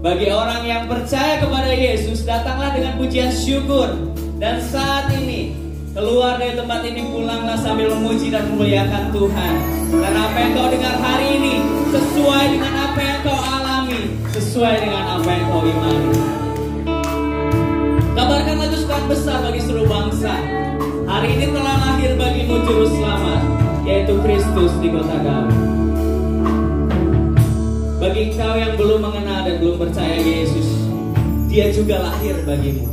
S3: Bagi orang yang percaya kepada Yesus, datanglah dengan pujian syukur. Dan saat ini, keluar dari tempat ini, pulanglah sambil memuji dan memuliakan Tuhan. Karena apa yang kau dengar hari ini sesuai dengan apa yang kau alami, sesuai dengan apa yang kau imani. Kabarkan lagu sukacita besar bagi seluruh bangsa. Hari ini telah lahir bagimu juru selamat, yaitu Kristus di kota kamu. Bagi kau yang belum mengenal dan belum percaya Yesus, Dia juga lahir bagimu.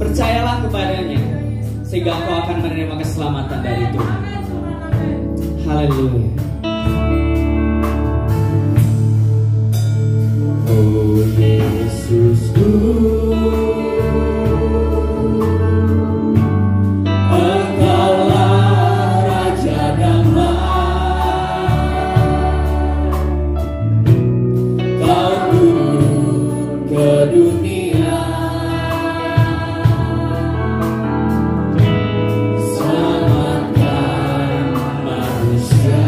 S3: Percayalah kepadanya, sehingga kau akan menerima keselamatan dari Tuhan. Haleluya. Oh Yesusku,
S4: Selamatkan manusia.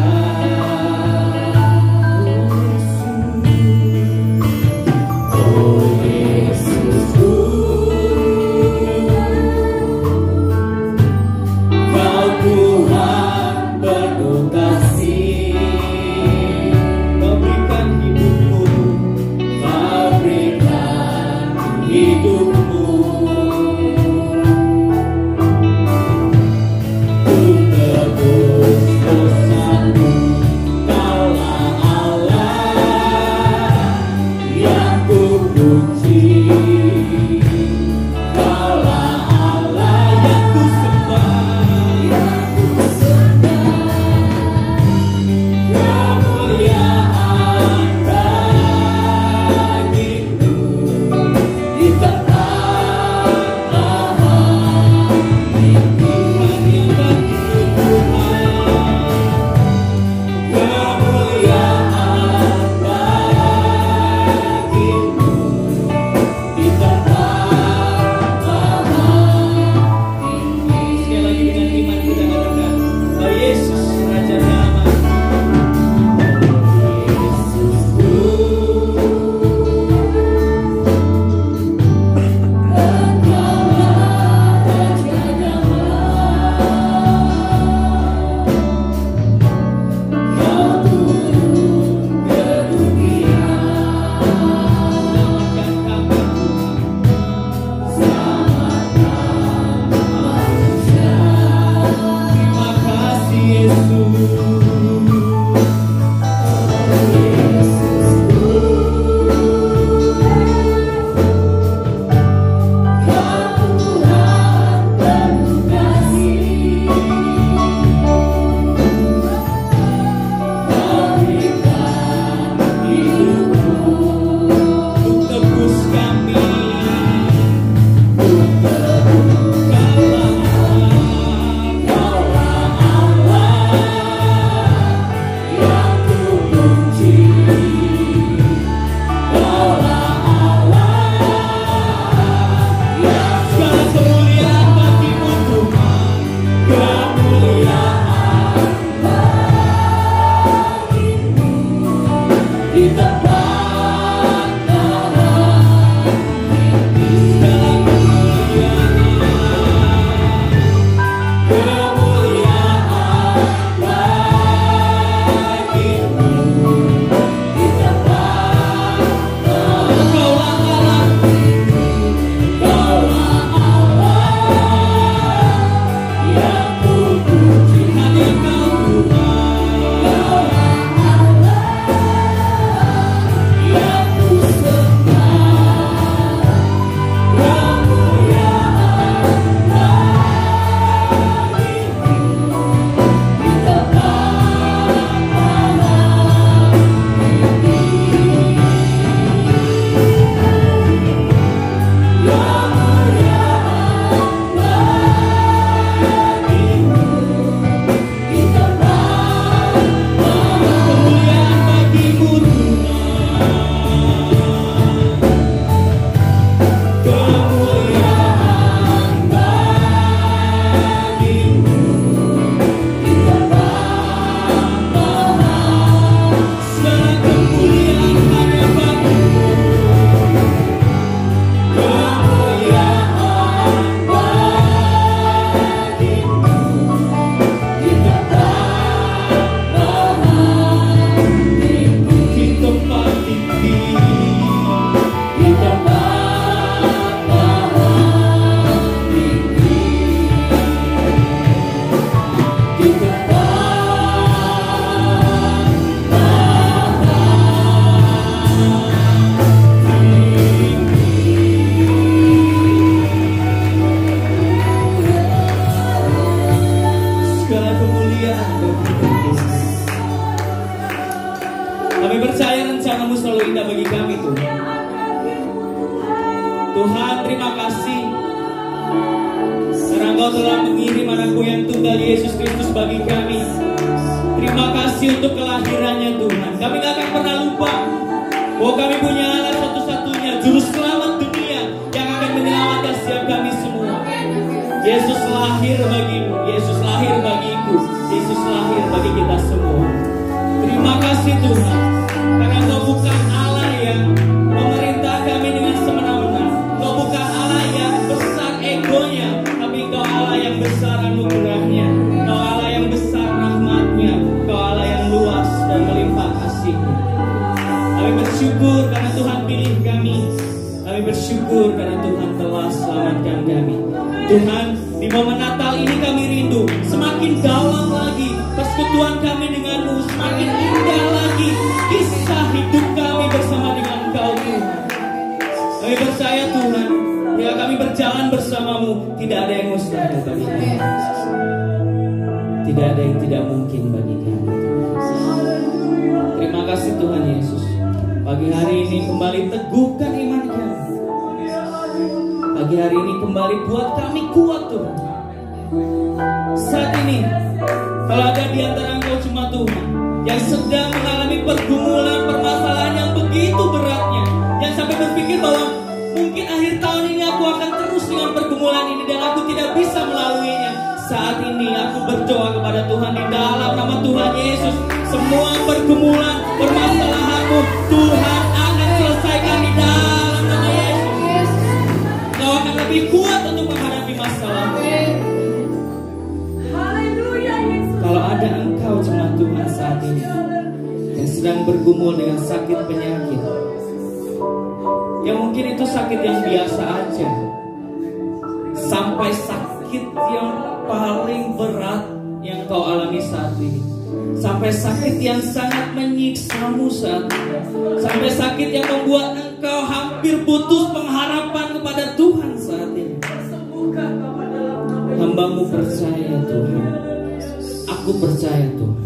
S3: Kami percaya rencana-Mu selalu indah bagi kami Tuhan. Tuhan, terima kasih karena Engkau telah mengirim anakmu yang tunggal Yesus Kristus bagi kami. Terima kasih untuk kelahirannya Tuhan. Kami gak akan pernah lupa bahwa kami punya Allah satu-satunya, Juru Selamat dunia yang akan menyelamatkan setiap kami semua. Yesus lahir bagimu, Yesus lahir bagiku, Yesus lahir bagi kita semua. Terima kasih Tuhan, karena Engkau bukan Allah yang memerintah kami dengan semena-mena. Engkau bukan Allah yang besar egonya, tapi Engkau Allah yang besar anugerahnya. Engkau Allah yang besar rahmatnya. Engkau Allah yang luas dan melimpah kasih-Nya. Kami bersyukur karena Tuhan pilih kami. Kami bersyukur karena Tuhan telah selamatkan kami. Tuhan, di momen Natal ini kami rindu semakin dalam lagi persekutuan kami dengan-Mu, semakin indah lagi kisah hidup kami bersama dengan Engkau Tuhan. Kami percaya Tuhan, bila kami berjalan bersama-Mu, tidak ada yang mustahil bagi kami. Tidak ada yang tidak mungkin bagi kami. Terima kasih Tuhan Yesus. Pagi hari ini kembali teguhkan iman kami. Pagi hari ini kembali buat kami kuat Tuhan. Saat ini, kalau ada di antara Engkau cuma Tuhan yang sedang mengalami pergumulan, permasalahan yang begitu beratnya, yang sampai berpikir bahwa mungkin akhir tahun ini aku akan terus dengan pergumulan ini dan aku tidak bisa melaluinya. Saat ini aku berdoa kepada Tuhan di dalam nama Tuhan Yesus. Semua pergumulan, permasalahanmu Tuhan akan selesaikan di dalam nama Yesus. Kau akan lebih kuat untuk menghadapi masalah. Kalau ada engkau cuma Tuhan saat ini yang sedang bergumul dengan sakit penyakit, yang mungkin itu sakit yang biasa aja, sampai sakit yang paling berat yang kau alami saat ini, sampai sakit yang sangat menyiksamu saat ini, sampai sakit yang membuat engkau hampir putus pengharapan kepada Tuhan saat ini. Hamba-Mu percaya Tuhan, aku percaya Tuhan,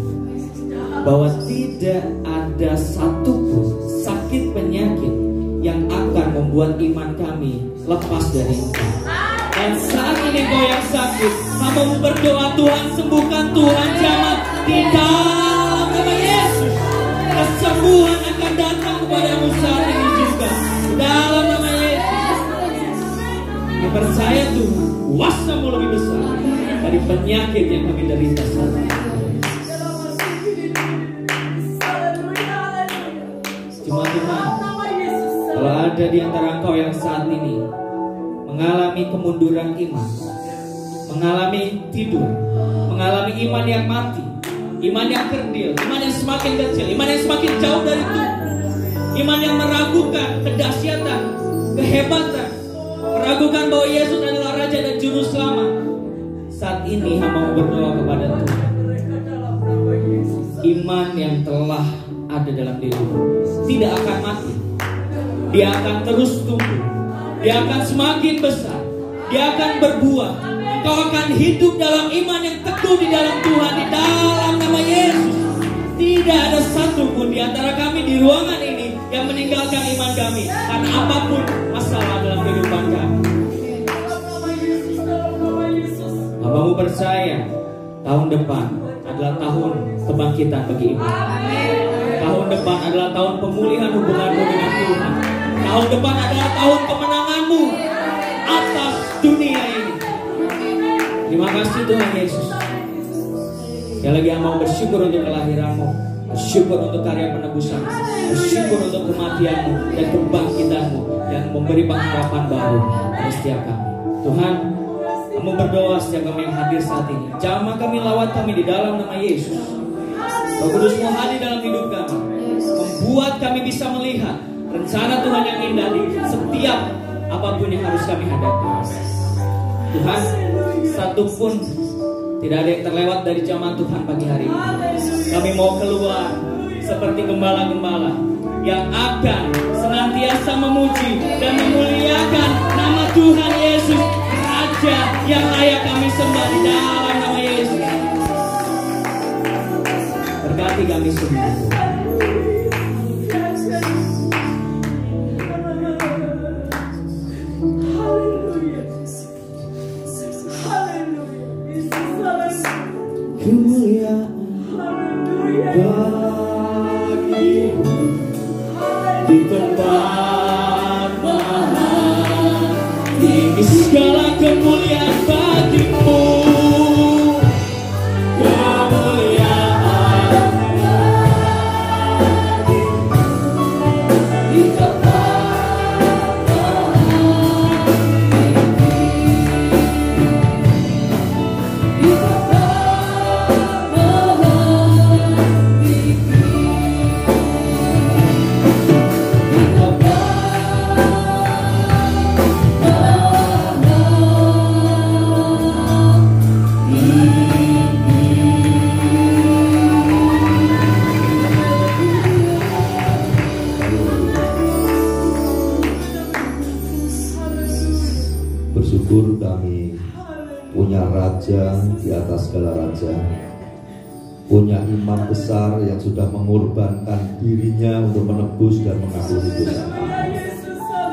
S3: bahwa tidak ada satupun sakit penyakit yang akan membuat iman kami lepas dari Engkau. Dan saat ini kau yang sakit, hamba-Mu berdoa Tuhan sembuhkan, Tuhan jamah di dalam nama Yesus. Kesembuhan akan datang kepadamu saat ini juga dalam nama Yesus. Kami percaya Tuhan, kuasa-Mu lebih besar dari penyakit yang kami derita saat ini. Cuma Tuhan, kalau ada di antara engkau yang saat ini mengalami kemunduran iman, mengalami tidur, mengalami iman yang mati, iman yang kerdil, iman yang semakin kecil, iman yang semakin jauh dari Tuhan, iman yang meragukan kedahsyatan, kehebatan, meragukan bahwa Yesus adalah Raja dan Juru Selamat. Saat ini hamba berdoa kepada Tuhan, iman yang telah ada dalam dirimu tidak akan mati, dia akan terus tumbuh, dia akan semakin besar, dia akan berbuah. Engkau akan hidup dalam iman yang teguh di dalam Tuhan, di dalam nama Yesus. Tidak ada satupun di antara kami di ruangan ini yang meninggalkan iman kami karena apapun masalah dalam kehidupan kami. Hamba-Mu percaya tahun depan adalah tahun kebangkitan bagi iman. Tahun depan adalah tahun pemulihan hubunganmu dengan Tuhan. Tahun depan adalah tahun kemenanganmu atas dunia ini. Terima kasih Tuhan Yesus. Yang lagi yang mau bersyukur untuk kelahiranmu, bersyukur untuk karya penebusan, bersyukur untuk kematianmu dan kebangkitanmu yang memberi pengharapan baru pada setiap kami. Tuhan, kami berdoa setiap kami yang hadir saat ini, jamah kami, lawat kami di dalam nama Yesus. Roh Kudus-Mu hadir dalam hidup kami, membuat kami bisa melihat rencana Tuhan yang indah di setiap apapun yang harus kami hadapi. Tuhan, satupun tidak ada yang terlewat dari jamaah Tuhan pagi hari ini. Kami mau keluar seperti gembala-gembala yang akan senantiasa memuji dan memuliakan nama Tuhan Yesus, Raja yang layak kami sembah di dalam nama Yesus. Berkati kami semua.
S2: punya imam besar yang sudah mengorbankan dirinya untuk menebus dan mengampuni dosa kami.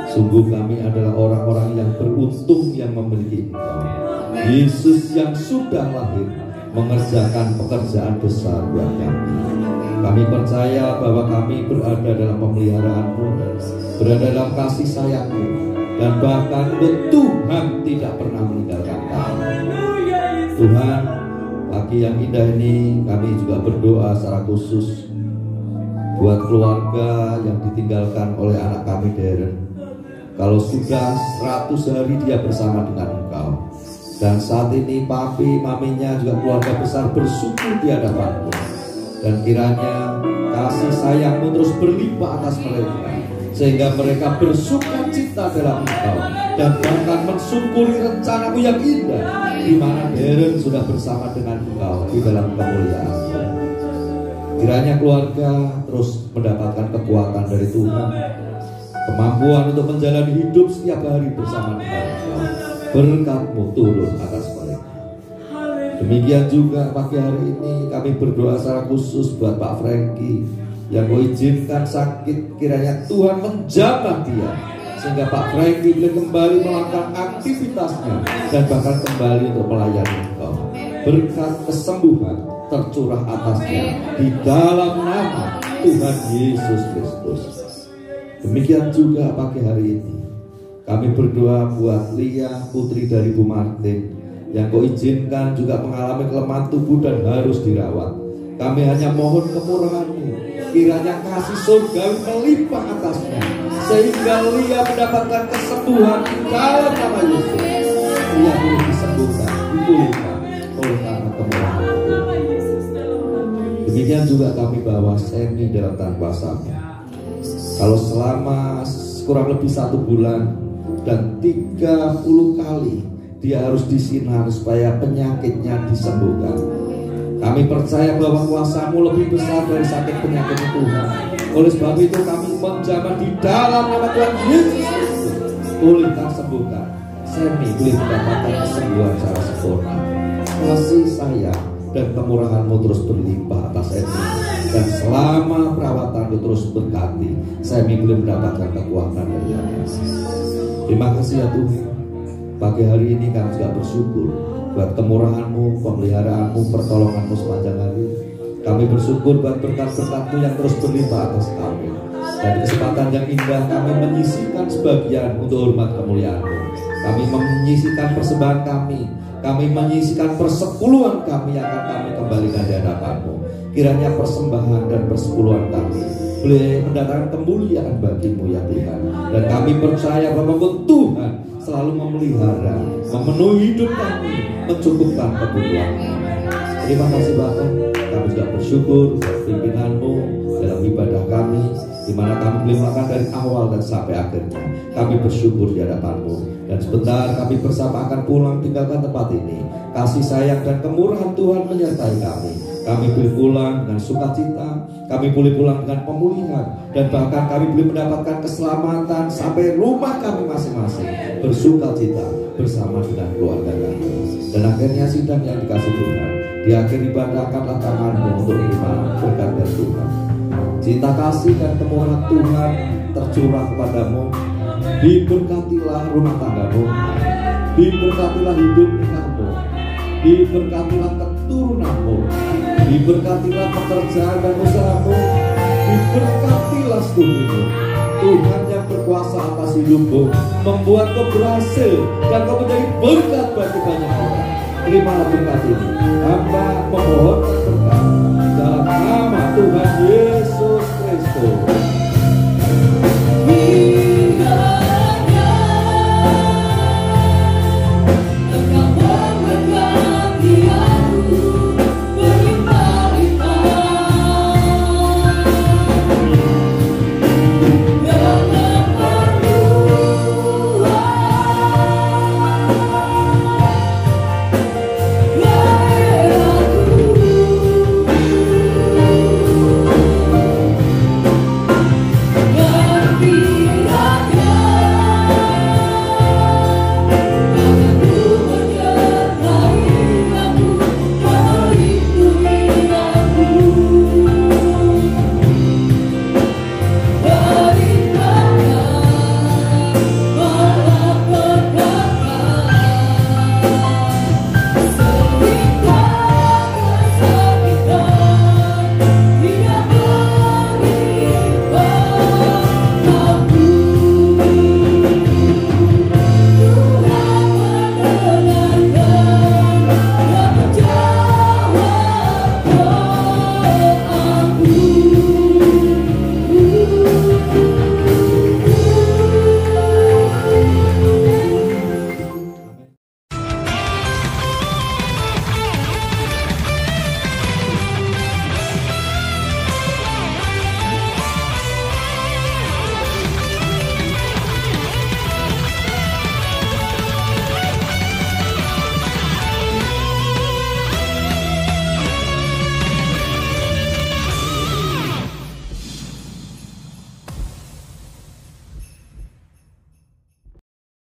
S2: Sungguh kami adalah orang-orang yang beruntung yang memiliki Engkau, Yesus yang sudah lahir mengerjakan pekerjaan besar buat kami. Kami percaya bahwa kami berada dalam pemeliharaan-Mu, berada dalam kasih sayang-Mu, dan bahkan Tuhan tidak pernah meninggalkan kami. Tuhan, pagi yang indah ini kami juga berdoa secara khusus buat keluarga yang ditinggalkan oleh anak kami Darren. Kalau sudah 100 hari dia bersama dengan Engkau, dan saat ini papi, maminya juga keluarga besar bersyukur di hadapan-Mu, dan kiranya kasih sayang-Mu terus berlimpah atas mereka, sehingga mereka bersuka cita dalam Engkau, dan bahkan mensyukuri rencana-Mu yang indah, di mana Darren sudah bersama dengan Engkau di dalam kemuliaan. Kiranya keluarga terus mendapatkan kekuatan dari Tuhan, kemampuan untuk menjalani hidup setiap hari bersama dengan Engkau. Berkat-Mu turun atas mereka. Demikian juga pagi hari ini kami berdoa secara khusus buat Pak Franky yang Kau izinkan sakit. Kiranya Tuhan menjamah dia, sehingga Pak Franky boleh kembali melakukan aktivitasnya dan bahkan kembali untuk melayani Engkau. Berkat kesembuhan tercurah atasnya di dalam nama Tuhan Yesus Kristus. Demikian juga pagi hari ini kami berdoa buat Lia, putri dari Bu Martin, yang Kau izinkan juga mengalami kelemahan tubuh dan harus dirawat. Kami hanya mohon kemurahan-Mu, kiranya kasih surgawi melimpah atasnya, sehingga Lia mendapatkan kesembuhan di dalam nama Yesus. Lia boleh disembuhkan, dipulihkan oleh karena kemurahan-Mu. Demikian juga kami bawa Semi dalam tangan kuasa-Mu. Kalau selama kurang lebih 1 bulan dan 30 kali dia harus disinar supaya penyakitnya disembuhkan, kami percaya bahwa kuasa-Mu lebih besar dari sakit penyakit Tuhan. Oleh sebab itu kami menjamah di dalam nama Tuhan Yesus. Pulihkan, sembuhkan Semi, boleh mendapatkan kesembuhan secara sempurna. Kasih sayang dan kemurahan-Mu terus berlimpah atas Semi, dan selama perawatan Mu terus berkati Semi boleh mendapatkan kekuatan dari Tuhan. Terima kasih ya Tuhan. Pagi hari ini kami juga bersyukur buat kemurahan-Mu, pemeliharaan-Mu, pertolongan-Mu sepanjang hari. Kami bersyukur buat berkat-berkat-Mu yang terus berlimpah atas kami. Dan di kesempatan yang indah kami menyisihkan sebagian untuk hormat kemuliaan-Mu. Kami menyisihkan persembahan kami menyisihkan persepuluhan kami yang akan kami kembalikan di hadapan-Mu. Kiranya persembahan dan persepuluhan kami boleh mendatangkan kemuliaan bagi-Mu ya Tuhan. Dan kami percaya bahwa Tuhan selalu memelihara, memenuhi hidup kami, mencukupkan kebutuhan. Terima kasih Bapa. Kami juga bersyukur buat pimpinan-Mu dalam ibadah kami, di mana kami boleh melakukan dari awal dan sampai akhirnya. Kami bersyukur di hadapan-Mu. Dan sebentar kami bersama akan pulang tinggalkan tempat ini. Kasih sayang dan kemurahan Tuhan menyertai kami. Kami boleh pulang dengan sukacita, kami boleh pulang dengan pemulihan, dan bahkan kami boleh mendapatkan keselamatan sampai rumah kami masing-masing, bersukacita bersama dengan keluarga kami. Dan akhirnya sidang yang dikasih Tuhan, di akhir ibadah angkatlah tangan-Mu untuk menerima berkat dari Tuhan. Cinta kasih dan kemurahan Tuhan tercurah kepadamu. Diberkatilah rumah tanggamu, diberkatilah hidup kamu, diberkatilah keturunanmu, diberkatilah pekerjaan dan usahamu, diberkatilah studimu. Tuhan yang berkuasa atas hidupmu, membuat kau berhasil dan kau menjadi berkat bagi banyak orang. Terimalah berkat ini. Hamba memohonkan berkat dalam nama